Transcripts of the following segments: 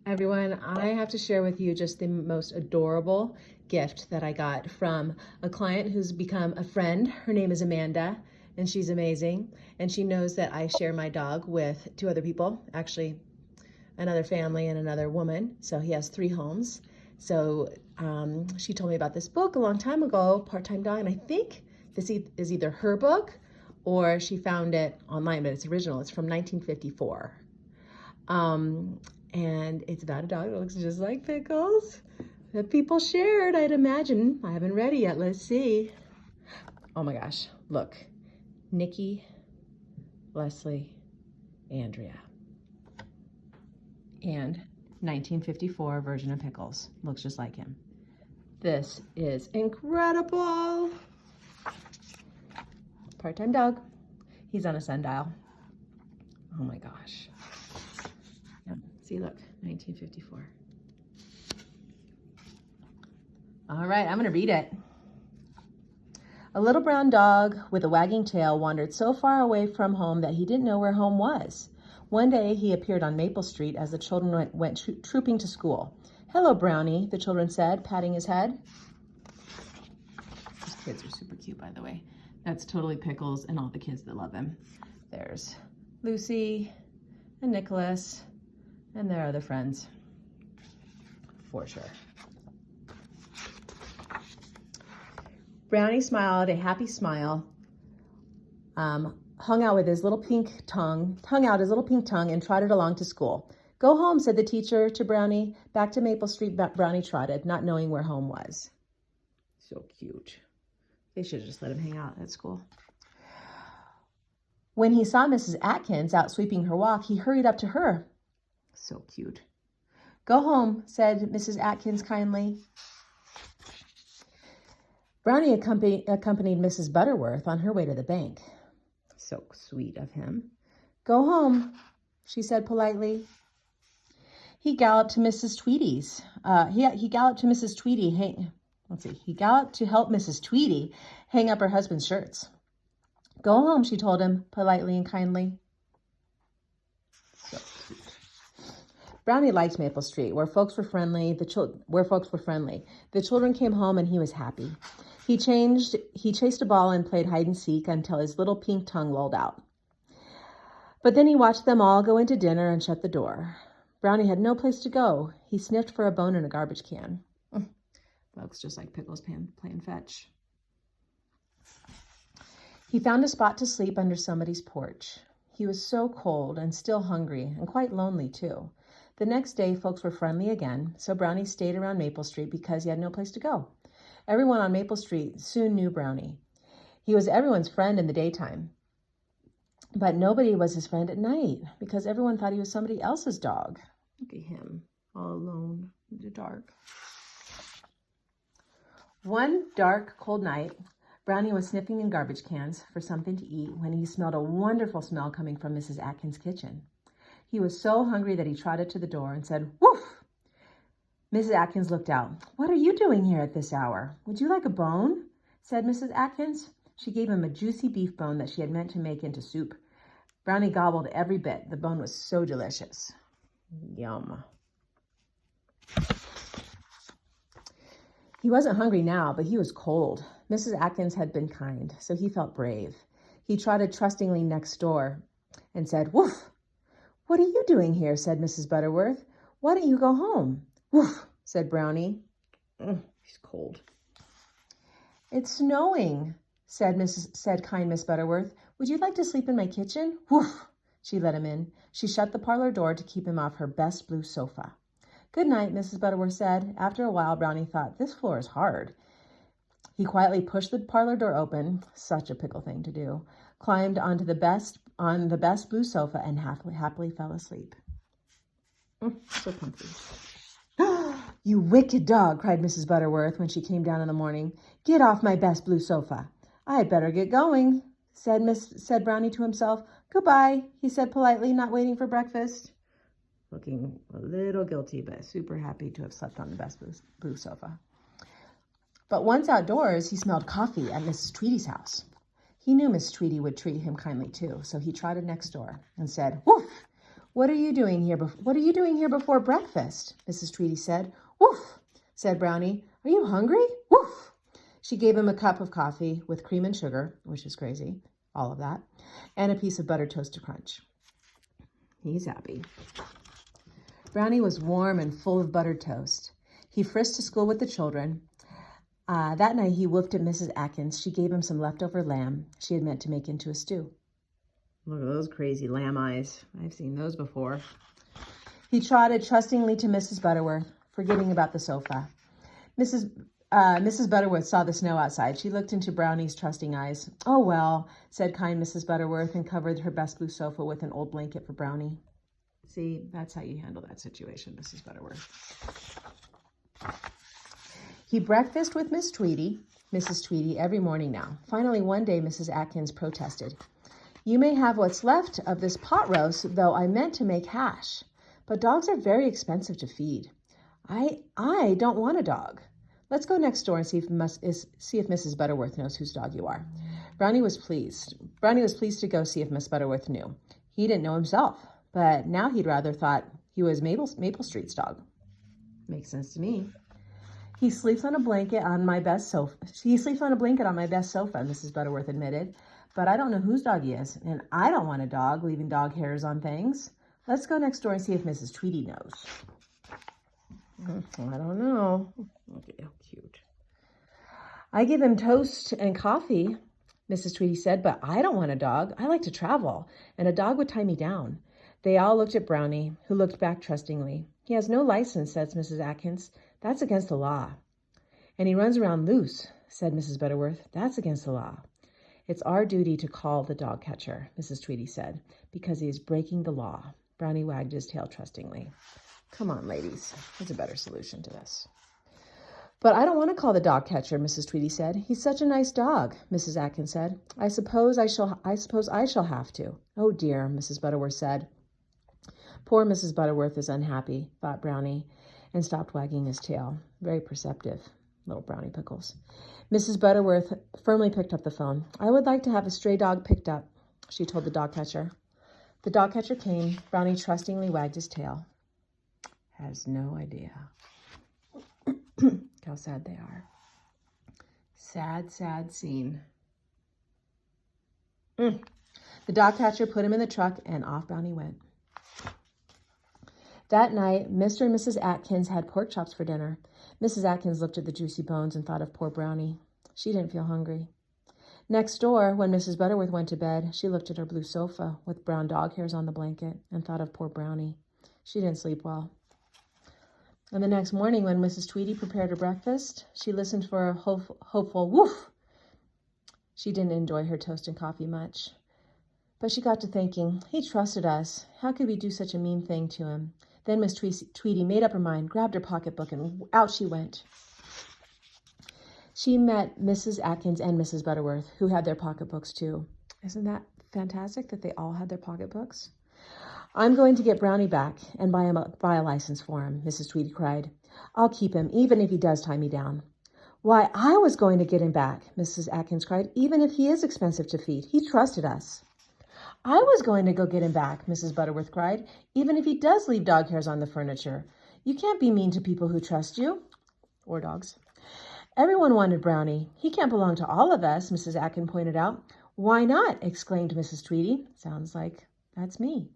Everyone, I have to share with you just the most adorable gift that I got from a client who's become a friend. Her name is Amanda, and she's amazing. And she knows that I share my dog with two other people, actually another family and another woman. So he has 3 homes. So she told me about this book a long time ago, Part-Time Dog, and I think this is either her book or she found it online, but it's original. It's from 1954. And it's about a dog that looks just like Pickles that people shared, I'd imagine. I haven't read it yet. Let's see. Oh my gosh. Look. Nikki, Leslie, Andrea. And 1954 version of Pickles. Looks just like him. This is incredible. Part-time dog. He's on a sundial. Oh my gosh. See, look, 1954. All right, I'm gonna read it. A little brown dog with a wagging tail wandered so far away from home that he didn't know where home was. One day he appeared on Maple Street as the children went trooping to school. Hello, Brownie, the children said, patting his head. These kids are super cute, by the way. That's totally Pickles and all the kids that love him. There's Lucy and Nicholas and their other friends, for sure. Brownie smiled a happy smile, hung out his little pink tongue, and trotted along to school. Go home, said the teacher to Brownie. Back to Maple Street, Brownie trotted, not knowing where home was. So cute. They should have just let him hang out at school. When he saw Mrs. Atkins out sweeping her walk, he hurried up to her. So cute. Go home, said Mrs. Atkins kindly. Brownie accompanied Mrs. Butterworth on her way to the bank. So sweet of him. Go home, she said politely. He galloped to Mrs. Tweedy's. He galloped to Mrs. Tweedy. He galloped to help Mrs. Tweedy hang up her husband's shirts. Go home, she told him politely and kindly. So sweet. Brownie liked Maple Street, where folks were friendly. The children came home, and he was happy. He chased a ball and played hide and seek until his little pink tongue lolled out. But then he watched them all go into dinner and shut the door. Brownie had no place to go. He sniffed for a bone in a garbage can. Looks just like Pickles playing fetch. He found a spot to sleep under somebody's porch. He was so cold and still hungry and quite lonely, too. The next day, folks were friendly again, so Brownie stayed around Maple Street because he had no place to go. Everyone on Maple Street soon knew Brownie. He was everyone's friend in the daytime, but nobody was his friend at night because everyone thought he was somebody else's dog. Look at him, all alone in the dark. One dark, cold night, Brownie was sniffing in garbage cans for something to eat when he smelled a wonderful smell coming from Mrs. Atkins' kitchen. He was so hungry that he trotted to the door and said, "Woof!" Mrs. Atkins looked out. "What are you doing here at this hour? Would you like a bone?" said Mrs. Atkins. She gave him a juicy beef bone that she had meant to make into soup. Brownie gobbled every bit. The bone was so delicious. Yum. He wasn't hungry now, but he was cold. Mrs. Atkins had been kind, so he felt brave. He trotted trustingly next door and said, "Woof!" "What are you doing here?" said Mrs. Butterworth. "Why don't you go home?" "Woof!" said Brownie. He's cold. "It's snowing," said kind Miss Butterworth. "Would you like to sleep in my kitchen?" "Woof!" She let him in. She shut the parlor door to keep him off her best blue sofa. "Good night," Mrs. Butterworth said. After a while, Brownie thought, this floor is hard. He quietly pushed the parlor door open, such a Pickle thing to do, climbed on the best blue sofa, and happily fell asleep. So comfy. "You wicked dog," cried Mrs. Butterworth when she came down in the morning. "Get off my best blue sofa." "I'd better get going," said Brownie to himself. "Goodbye," he said politely, not waiting for breakfast. Looking a little guilty, but super happy to have slept on the best blue sofa. But once outdoors, he smelled coffee at Mrs. Tweedy's house. He knew Miss Tweedy would treat him kindly too, so he trotted next door and said, "Woof! What are you doing here before breakfast? Mrs. Tweedy said. Woof, said Brownie. Are you hungry? Woof. She gave him a cup of coffee with cream and sugar, which is crazy, all of that, and a piece of buttered toast to crunch. He's happy. Brownie was warm and full of buttered toast. He frisked to school with the children. That night he whooped at Mrs. Atkins. She gave him some leftover lamb she had meant to make into a stew. Look at those crazy lamb eyes. I've seen those before. He trotted trustingly to Mrs. Butterworth, forgetting about the sofa. Mrs. Butterworth saw the snow outside. She looked into Brownie's trusting eyes. Oh, well, said kind Mrs. Butterworth, and covered her best blue sofa with an old blanket for Brownie. See, that's how you handle that situation, Mrs. Butterworth. He breakfasted with Mrs. Tweedy, every morning now. Finally, one day, Mrs. Atkins protested. You may have what's left of this pot roast, though I meant to make hash. But dogs are very expensive to feed. I don't want a dog. Let's go next door and see if Mrs. Butterworth knows whose dog you are. Brownie was pleased. Brownie was pleased to go see if Miss Butterworth knew. He didn't know himself, but now he'd rather thought he was Maple Street's dog. Makes sense to me. He sleeps on a blanket on my best sofa. Mrs. Butterworth admitted. But I don't know whose dog he is, and I don't want a dog leaving dog hairs on things. Let's go next door and see if Mrs. Tweedy knows. I don't know. Okay, how cute. I give him toast and coffee, Mrs. Tweedy said, but I don't want a dog. I like to travel, and a dog would tie me down. They all looked at Brownie, who looked back trustingly. He has no license, said Mrs. Atkins. That's against the law. And he runs around loose, said Mrs. Butterworth. That's against the law. It's our duty to call the dog catcher, Mrs. Tweedy said, because he is breaking the law. Brownie wagged his tail trustingly. Come on, ladies. There's a better solution to this. But I don't want to call the dog catcher, Mrs. Tweedy said. He's such a nice dog, Mrs. Atkins said. I suppose I shall have to. Oh, dear, Mrs. Butterworth said. Poor Mrs. Butterworth is unhappy, thought Brownie, and stopped wagging his tail. Very perceptive, little Brownie Pickles. Mrs. Butterworth firmly picked up the phone. I would like to have a stray dog picked up, she told the dog catcher. The dog catcher came. Brownie trustingly wagged his tail. Has no idea how sad they are. Sad, sad scene. The dog catcher put him in the truck, and off Brownie went. That night, Mr. and Mrs. Atkins had pork chops for dinner. Mrs. Atkins looked at the juicy bones and thought of poor Brownie. She didn't feel hungry. Next door, when Mrs. Butterworth went to bed, she looked at her blue sofa with brown dog hairs on the blanket and thought of poor Brownie. She didn't sleep well. And the next morning, when Mrs. Tweedy prepared her breakfast, she listened for a hopeful woof. She didn't enjoy her toast and coffee much. But she got to thinking, he trusted us. How could we do such a mean thing to him? Then Miss Tweedy made up her mind, grabbed her pocketbook, and out she went. She met Mrs. Atkins and Mrs. Butterworth, who had their pocketbooks too. Isn't that fantastic that they all had their pocketbooks? I'm going to get Brownie back and buy a license for him, Mrs. Tweedy cried. I'll keep him, even if he does tie me down. Why, I was going to get him back, Mrs. Atkins cried, even if he is expensive to feed. He trusted us. I was going to go get him back, Mrs. Butterworth cried, even if he does leave dog hairs on the furniture. You can't be mean to people who trust you. Or dogs. Everyone wanted Brownie. He can't belong to all of us, Mrs. Atkins pointed out. Why not? Exclaimed Mrs. Tweedy. Sounds like that's me.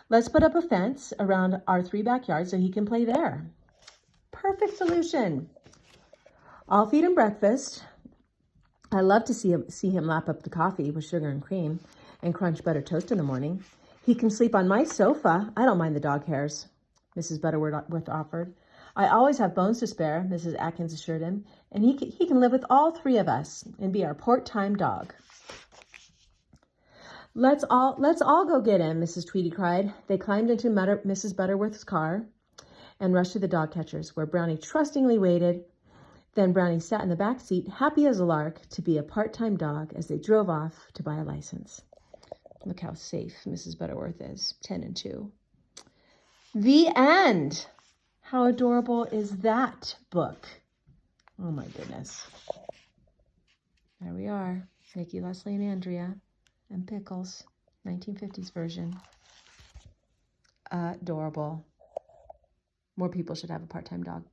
Let's put up a fence around our 3 backyards so he can play there. Perfect solution. I'll feed him breakfast. I love to see him lap up the coffee with sugar and cream and crunch buttered toast in the morning. He can sleep on my sofa. I don't mind the dog hairs, Mrs. Butterworth offered. I always have bones to spare, Mrs. Atkins assured him, and he can live with all 3 of us and be our part-time dog. Let's all go get him, Mrs. Tweedy cried. They climbed into Mrs. Butterworth's car and rushed to the dog catcher's, where Brownie trustingly waited. Then Brownie sat in the back seat, happy as a lark, to be a part-time dog as they drove off to buy a license. Look how safe Mrs. Butterworth is, 10 and 2. The end. How adorable is that book? Oh my goodness. There we are, Nikki, Leslie, and Andrea. And Pickles, 1950s version. Adorable. More people should have a part-time dog.